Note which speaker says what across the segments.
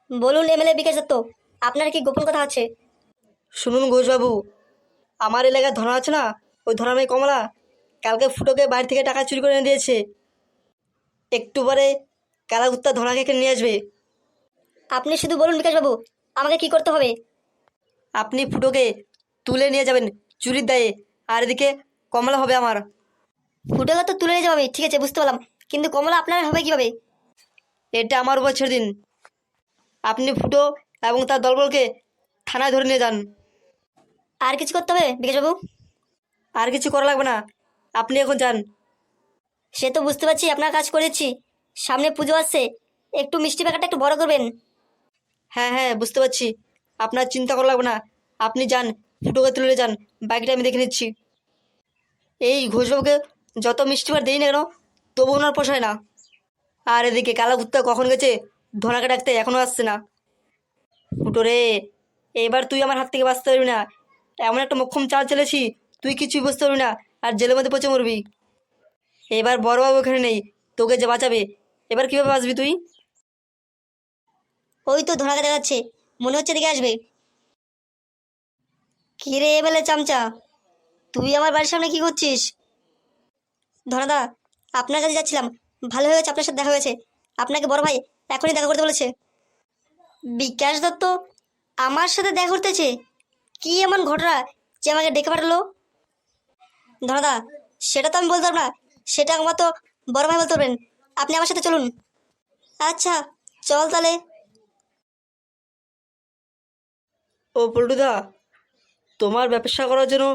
Speaker 1: বলুন এমএলএ বিকাশ দত্ত, আপনার কি গোপন কথা আছে?
Speaker 2: শুনুন ঘোষবাবু, আমার এলাকায় ধরা আছে না, ওই ধরা মেয়ে কমলা কালকে ফুটোকে বাড়ি থেকে টাকা চুরি করে এনে দিয়েছে। একটু পরে কালাকুত্তা ধরাকে এখানে নিয়ে আসবে।
Speaker 1: আপনি শুধু বলুন বিকাশবাবু, আমাকে কি করতে হবে?
Speaker 2: আপনি ফুটোকে তুলে নিয়ে যাবেন চুরির দায়ে, আর এদিকে কমলা হবে আমার।
Speaker 1: ফুটোকে তো তুলে নিয়ে যাবো আমি, ঠিক আছে বুঝতে পারলাম, কিন্তু কমলা আপনার হবে কিভাবে?
Speaker 2: এটা আমার উপর ছেড়ে দিন। আপনি ফুটো এবং তার দলবলকে থানায় ধরে নিয়ে যান।
Speaker 1: আর কিছু করতে হবে বিকাশবাবু?
Speaker 2: আর কিছু করা লাগবে না, আপনি এখন যান।
Speaker 1: সে তো বুঝতে পারছি, আপনার কাজ করেছি। সামনে পুজো আসছে, একটু মিষ্টি প্যাকেটটা একটু বড় করবেন।
Speaker 2: হ্যাঁ হ্যাঁ, বুঝতে পারছি, আপনার চিন্তা করা লাগবে না। আপনি যান, ফুটোকে তুলে যান, বাকিটা আমি দেখে নিচ্ছি। এই ঘোষবাবুকে যত মিষ্টি ভাত দিই না কেন, তবু ওনার পোষায় না। আর এদিকে কালাকুত্তা কখন গেছে ধনাকে ডাকতে, এখনও আসছে না। ফুটো রে, এবার তুই আমার হাত থেকে বাঁচতে পারবি না। এমন একটা মোক্ষম চাল চলেছি, তুই কিছুই বুঝতে পারবি না, আর জেলের মধ্যে পচে মরবি। এবার বড়বাবু এখানে নেই, তোকে যে বাঁচাবে, এবার কীভাবে বাঁচবি তুই?
Speaker 1: ওই তো ধনাকে দেখাচ্ছে, মনে হচ্ছে দিকে আসবে। কি রে এমএলএ চামচা, তুই আমার বাড়ির সামনে কি করছিস? ধনাদা, আপনার কাছে যাচ্ছিলাম, ভালো হয়ে গেছে আপনার সাথে দেখা হয়েছে। আপনাকে বড় ভাই এখনই দেখা করতে বলেছে। বিকাশ দত্ত আমার সাথে দেখা করতেছে? কি এমন ঘটনা যে আমাকে ডেকে পাঠালো? ধনাদা, সেটা তো আমি বলতে পারবো না, সেটা আমার তো বড় ভাই বলতে পারবেন। আপনি আমার সাথে চলুন। আচ্ছা, চল তাহলে।
Speaker 2: ও পল্টুদা, তোমার ব্যবসা করার জন্য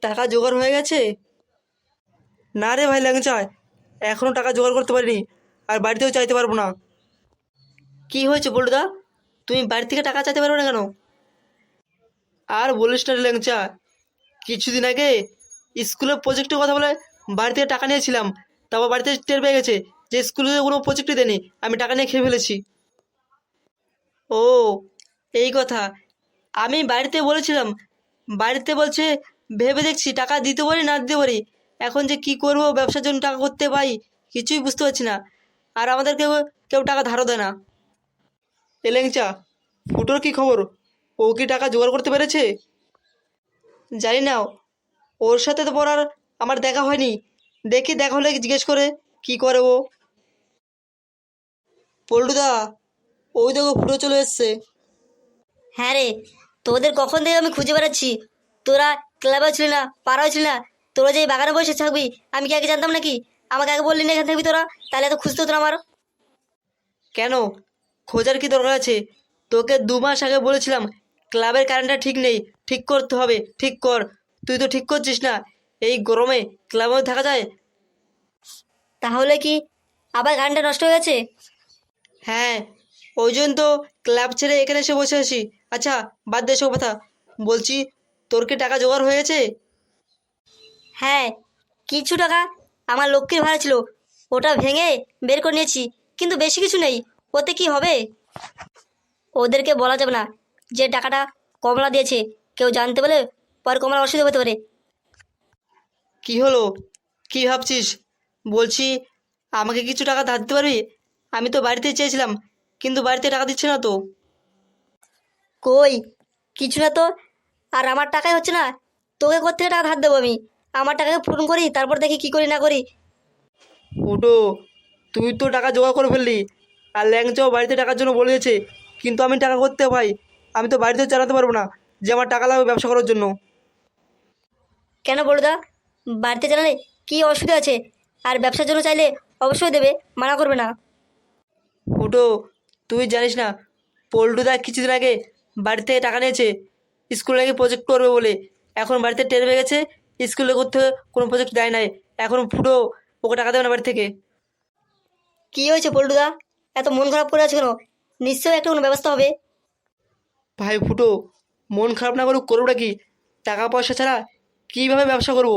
Speaker 2: টাকা জোগাড় হয়ে গেছে? না রে ভাই ল্যাংচা, এখনও টাকা জোগাড় করতে পারিনি, আর বাড়িতেও চাইতে পারবো না। কি হয়েছে পল্টুদা, তুমি বাড়ি থেকে টাকা চাইতে পারবে না কেন? আর বলিস না রে ল্যাংচা, কিছুদিন আগে স্কুলের প্রজেক্টের কথা বলে বাড়ি থেকে টাকা নিয়েছিলাম, তারপর বাড়িতে টের পেয়ে গেছে যে স্কুলে কোনো প্রজেক্টই দেয়নি, আমি টাকা নিয়ে খেয়ে ফেলেছি। ও, এই কথা। আমি বাড়িতে বলেছিলাম, বাড়িতে বলছে ভেবে দেখছি টাকা দিতে পারি না দিতে পারি, এখন যে কি করব, ব্যবসার জন্য টাকা করতে পাই কিছুই বুঝতে পারছি না। আর আমাদের কেউ কেউ টাকা ধারও দেয় না। এলেংচা, ফুটোর কি খবর? ও কি টাকা জোগাড় করতে পেরেছে? জানি না, ওর সাথে তো পর আর আমার দেখা হয়নি। দেখি দেখা হলে জিজ্ঞেস করে কি করে ও। পল্টুদা, ওই দেখো ফুটো চলে এসছে।
Speaker 1: হ্যাঁ রে, তোদের কখন থেকে আমি খুঁজে বেড়াচ্ছি। তোরা ক্লাবেও ছিলি না, পাড়াও ছিলি না, তোরা যে এই বাগানে বসে থাকবি আমি কি আগে জানতাম নাকি? আমাকে আগে বললি না এখানে থাকবি তোরা, তাহলে এত খুঁজতে হতো না আমার।
Speaker 2: কেন, খোঁজার কি দরকার আছে? তোকে 2 মাস আগে বলেছিলাম ক্লাবের কারেন্টটা ঠিক নেই, ঠিক করতে হবে, ঠিক কর। তুই তো ঠিক করছিস না। এই গরমে ক্লাবে থাকা যায়?
Speaker 1: তাহলে কি আবার গানটা নষ্ট হয়ে গেছে?
Speaker 2: হ্যাঁ, ওই জন্য তো ক্লাব ছেড়ে এখানে এসে বসে আছি। আচ্ছা, বাদ দে সব কথা। বলছি, তোর কি টাকা জোগাড় হয়ে গেছে?
Speaker 1: হ্যাঁ, কিছু টাকা আমার লক্ষ্মীর ভাড়া ছিল, ওটা ভেঙে বের করে নিয়েছি, কিন্তু বেশি কিছু নেই। ওতে কি হবে? ওদেরকে বলা যাবে না যে টাকাটা কমলা দিয়েছে, কেউ জানতে পারলে পরে কমলার অসুবিধা হতে পারে।
Speaker 2: কি হলো, কি ভাবছিস? বলছি, আমাকে কিছু টাকা ধার দিতে পারবি? আমি তো বাড়িতে চেয়েছিলাম, কিন্তু বাড়িতে টাকা দিচ্ছে না তো।
Speaker 1: কই, কিছু না তো। আর আমার টাকাই হচ্ছে না, তোকে কোত্থেকে টাকা ধার দেবো আমি? আমার টাকাকে পূরণ করি, তারপর দেখি কি করি না করি।
Speaker 2: ফুটো, তুই তো টাকা জোগাড় করে ফেললি, আর ল্যাংচাও বাড়িতে টাকার জন্য বলেছে, কিন্তু আমি টাকা করতে পাই, আমি তো বাড়িতে চালাতে পারবো না যে আমার টাকা লাগবে ব্যবসা করার জন্য।
Speaker 1: কেন বড়দা, বাড়িতে জানালে কি অসুবিধা আছে? আর ব্যবসার জন্য চাইলে অবশ্যই দেবে, মানা করবে না।
Speaker 2: ফুটো, তুই জানিস না, পল্টুদা কিছুদিন আগে বাড়ি থেকে টাকা নিয়েছে স্কুলে নাকি প্রজেক্ট করবে বলে। এখন বাড়িতে টের পেয়ে গেছে স্কুলে করতে কোনো প্রজেক্ট দেয় নাই। এখন ফুটো ওকে টাকা দেবে না বাড়ি থেকে।
Speaker 1: কি হয়েছে পল্টুদা, এত মন খারাপ করে আছে কেন? নিশ্চয়ই একটা কোনো ব্যবস্থা হবে।
Speaker 2: ভাই ফুটো, মন খারাপ না করুক, করবোটা কি? টাকা পয়সা ছাড়া কীভাবে ব্যবসা করব?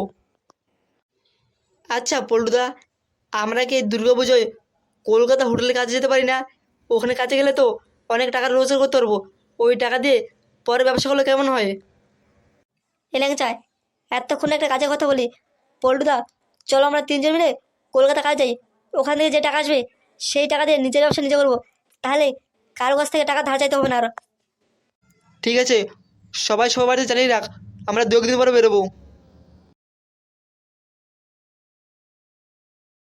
Speaker 2: আচ্ছা পল্টুদা, আমরা কি এই দুর্গাপুজোয় কলকাতা হোটেলে কাজে যেতে পারি না? ওখানে কাজে গেলে তো অনেক টাকা রোজগার করতে পারবো, ওই টাকা দিয়ে পরে ব্যবসা করলে কেমন হয়?
Speaker 1: এলাকা চায় এতক্ষণ একটা কাজের কথা বলি। পল্টুদা, চলো আমরা তিনজন মিলে কলকাতা কাজ যাই। ওখান থেকে যে টাকা আসবে সেই টাকা দিয়ে নিজের ব্যবসা নিজে করবো। তাহলে কারো কাছ থেকে টাকা ধার চাইতে হবে না আর।
Speaker 2: ঠিক আছে, সবাই সবার বাড়িতে জানিয়ে রাখ, আমরা দু একদিন পরে বেরোবো।